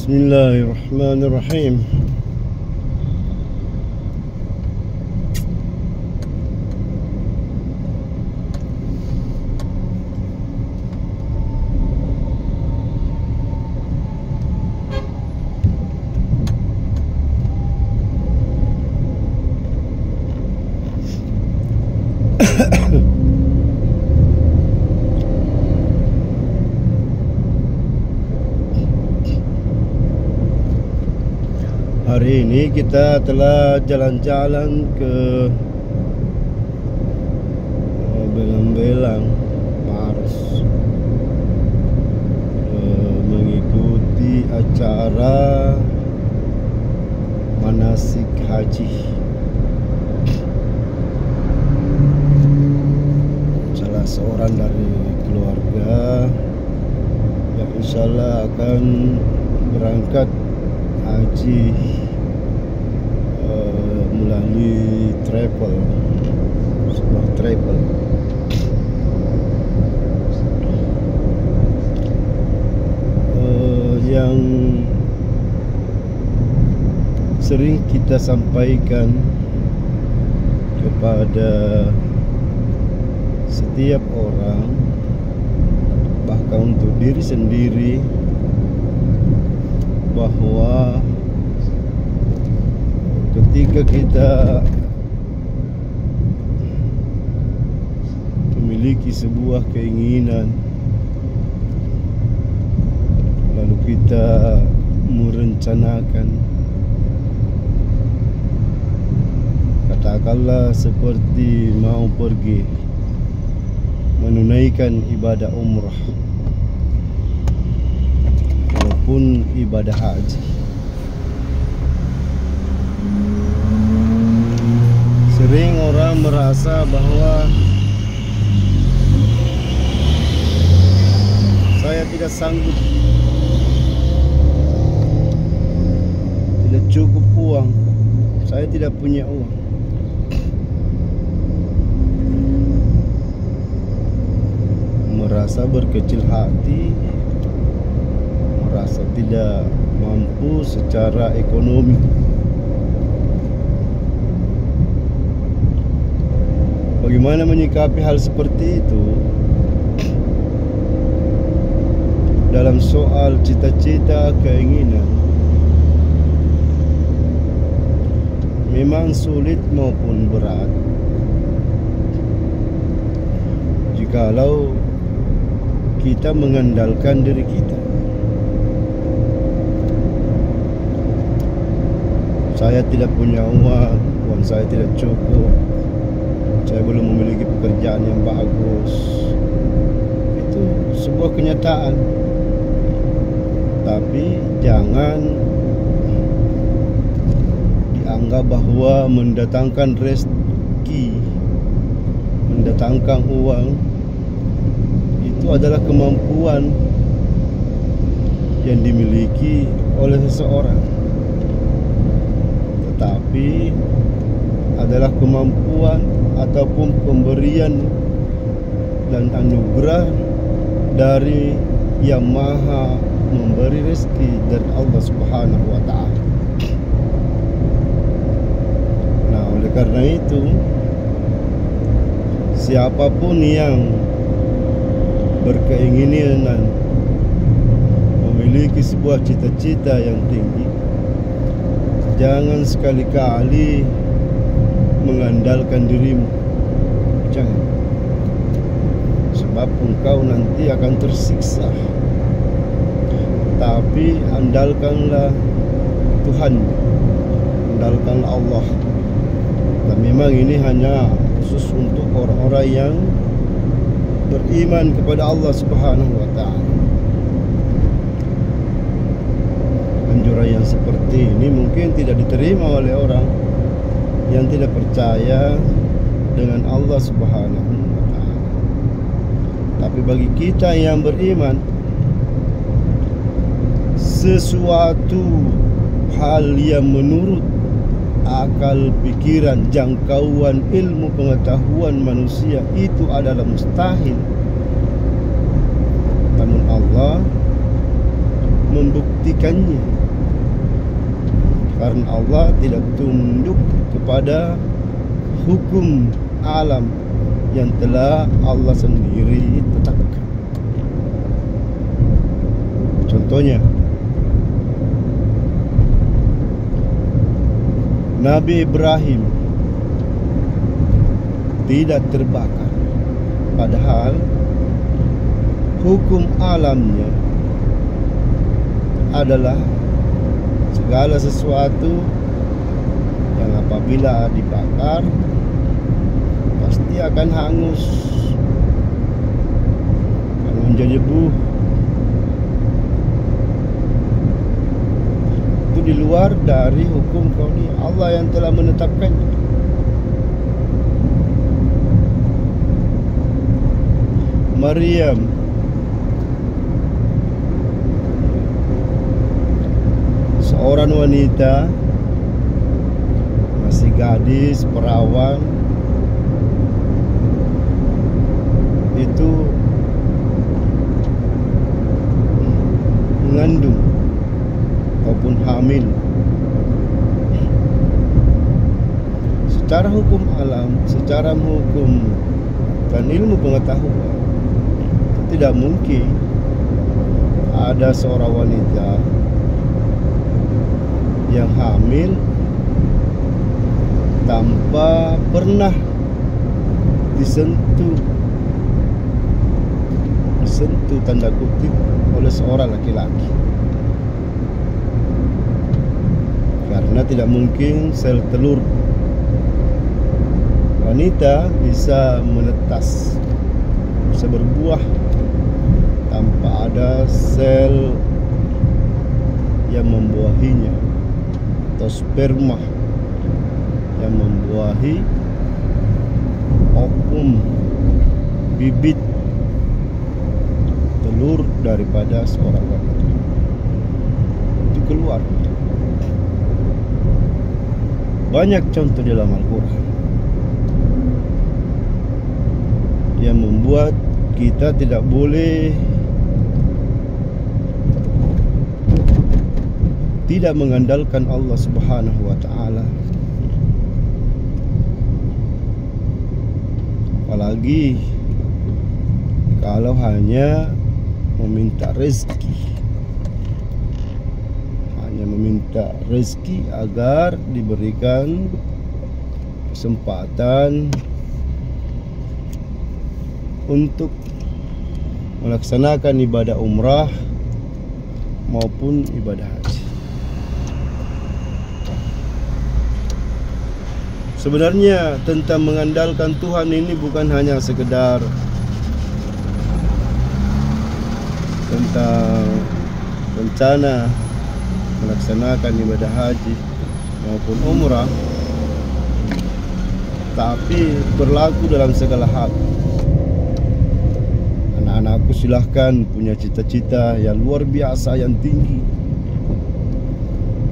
Bismillahirrahmanirrahim. Hari ini kita telah jalan-jalan ke Belang-Belang Mars, mengikuti acara manasik haji. Salah seorang dari keluarga yang insyaallah akan berangkat haji melalui sebuah travel. Yang sering kita sampaikan kepada setiap orang, bahkan untuk diri sendiri, bahwa ketika kita memiliki sebuah keinginan, lalu kita merencanakan, katakanlah seperti mau pergi menunaikan ibadah umrah maupun ibadah haji, sering orang merasa bahwa saya tidak sanggup, tidak cukup uang, saya tidak punya uang. Merasa berkecil hati, merasa tidak mampu secara ekonomi. Bagaimana menyikapi hal seperti itu dalam soal cita-cita, keinginan? Memang sulit maupun berat jikalau kita mengandalkan diri kita. Saya tidak punya uang, uang saya tidak cukup, saya belum memiliki pekerjaan yang bagus. Itu sebuah kenyataan. Tapi jangan dianggap bahwa mendatangkan rezeki, mendatangkan uang itu adalah kemampuan yang dimiliki oleh seseorang, tetapi adalah kemampuan ataupun pemberian dan anugerah dari Yang Maha memberi rezeki, dari Allah Subhanahu wa Ta'ala. Nah, oleh karena itu, siapapun yang berkeinginan memiliki sebuah cita-cita yang tinggi, jangan sekali-kali mengandalkan dirimu. Jangan, sebab engkau nanti akan tersiksa. Tapi andalkanlah Tuhan, andalkanlah Allah. Dan memang ini hanya khusus untuk orang-orang yang beriman kepada Allah Subhanahu wa Ta'ala. Anjuran yang seperti ini mungkin tidak diterima oleh orang yang tidak percaya dengan Allah Subhanahu wa Ta'ala. Tapi bagi kita yang beriman, sesuatu hal yang menurut akal, pikiran, jangkauan ilmu pengetahuan manusia itu adalah mustahil. Namun Allah membuktikan menghentikannya, karena Allah tidak tunduk kepada hukum alam yang telah Allah sendiri tetapkan. Contohnya, Nabi Ibrahim tidak terbakar, padahal hukum alamnya adalah segala sesuatu yang apabila dibakar pasti akan hangus, akan menjadi debu. Itu di luar dari hukum kauni Allah yang telah menetapkannya. Maryam seorang wanita, masih gadis, perawan, itu mengandung ataupun hamil. Secara hukum alam, secara hukum dan ilmu pengetahuan, tidak mungkin ada seorang wanita yang hamil tanpa pernah disentuh tanda kutip oleh seorang laki-laki, karena tidak mungkin sel telur wanita bisa menetas, bisa berbuah tanpa ada sel yang membuahinya atau sperma yang membuahi ovum, bibit telur daripada seorang wanita itu keluar. Banyak contoh dalam Al-Quran yang membuat kita tidak boleh tidak mengandalkan Allah Subhanahu wa ta'ala, apalagi kalau hanya meminta rezeki, agar diberikan kesempatan untuk melaksanakan ibadah umrah maupun ibadah haji. Sebenarnya tentang mengandalkan Tuhan ini bukan hanya sekedar tentang rencana melaksanakan ibadah haji maupun umrah, tapi berlaku dalam segala hal. Anak-anakku silahkan punya cita-cita yang luar biasa, yang tinggi,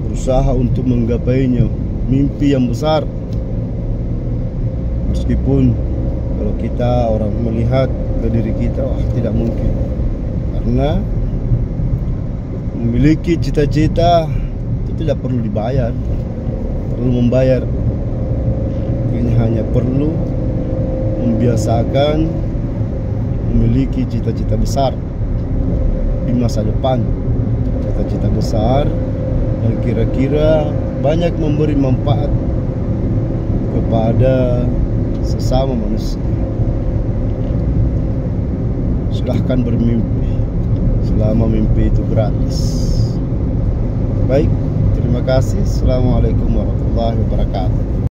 berusaha untuk menggapainya, mimpi yang besar. Meskipun kalau kita orang melihat ke diri kita, wah tidak mungkin, karena memiliki cita-cita itu tidak perlu dibayar, perlu membayar. Ini hanya perlu membiasakan memiliki cita-cita besar di masa depan, cita-cita besar yang kira-kira banyak memberi manfaat kepada sesama manusia. Silahkan bermimpi selama mimpi itu gratis. Baik, terima kasih. Assalamualaikum warahmatullahi wabarakatuh.